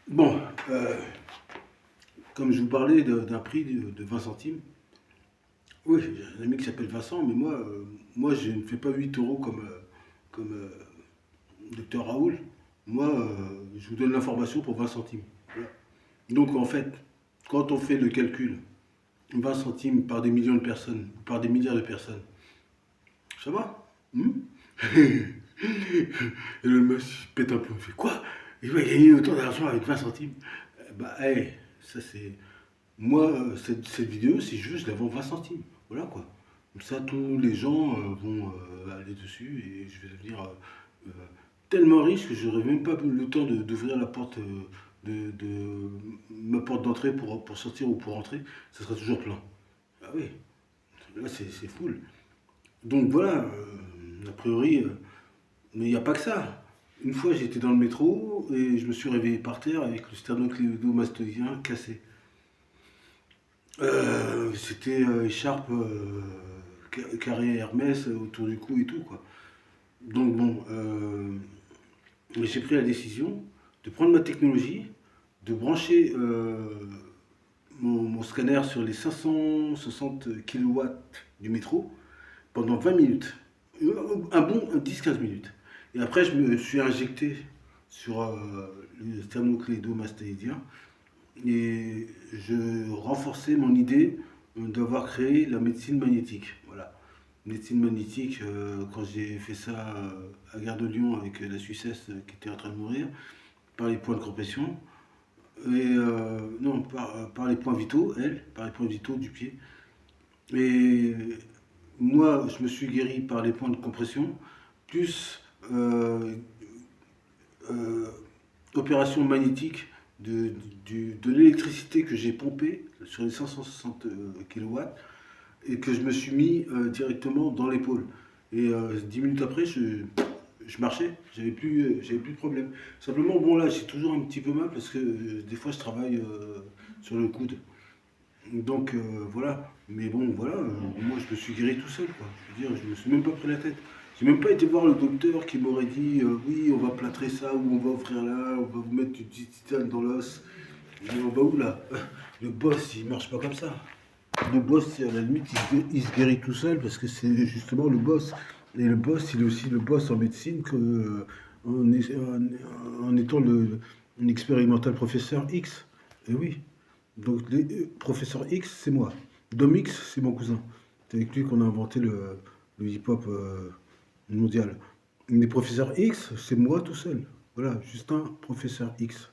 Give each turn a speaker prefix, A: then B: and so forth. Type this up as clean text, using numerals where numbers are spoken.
A: Bon, comme je vous parlais d'un prix de 20 centimes, oui, j'ai un ami qui s'appelle Vincent, mais moi je ne fais pas 8 euros comme docteur Raoul. Moi, je vous donne l'information pour 20 centimes. Voilà. Donc en fait, quand on fait le calcul, 20 centimes par des millions de personnes, par des milliards de personnes, ça va? Et le monsieur pète un plomb, il fait quoi? Il va gagner autant d'argent avec 20 centimes? Bah, hey, ça c'est. Moi, cette vidéo, si je veux, je la vends 20 centimes. Voilà quoi. Comme ça, tous les gens vont aller dessus et je vais devenir euh, tellement riche que j'aurai même pas le temps d'ouvrir la porte de ma porte d'entrée pour sortir ou pour rentrer. Ça sera toujours plein. Ah oui, là c'est full. Donc voilà, a priori, mais il n'y a pas que ça. Une fois, j'étais dans le métro et je me suis réveillé par terre avec le sternocléidomastodien cassé. C'était écharpe carré Hermès autour du cou et tout quoi. Donc bon, j'ai pris la décision de prendre ma technologie, de brancher mon scanner sur les 560 kilowatts du métro pendant 20 minutes. Un bon 10-15 minutes. Et après, je me suis injecté sur le sternocléidomastéidien et je renforçais mon idée d'avoir créé la médecine magnétique. Voilà. Médecine magnétique, quand j'ai fait ça à Gare de Lyon avec la Suissesse qui était en train de mourir, par les points de compression, et non, par les points vitaux, elle, par les points vitaux du pied. Et moi, je me suis guéri par les points de compression, plus euh, opération magnétique de l'électricité que j'ai pompée sur les 560 kilowatts et que je me suis mis directement dans l'épaule. Et 10 minutes après, je marchais, j'avais plus de problème. Simplement, bon là, j'ai toujours un petit peu mal parce que des fois, je travaille sur le coude. Donc voilà, mais bon voilà, moi je me suis guéri tout seul quoi. Je veux dire, je me suis même pas pris la tête. J'ai même pas été voir le docteur qui m'aurait dit oui, on va plâtrer ça ou on va offrir là, on va vous mettre du titane dans l'os. On va où là? Le boss, il marche pas comme ça. Le boss, à la limite, il se guérit tout seul parce que c'est justement le boss. Et le boss, il est aussi le boss en médecine que, en étant l'expérimental professeur X. Et oui. Donc, professeur X, c'est moi. Dom X, c'est mon cousin. C'est avec lui qu'on a inventé le hip-hop mondial. Mais professeur X, c'est moi tout seul. Voilà, Justin, professeur X.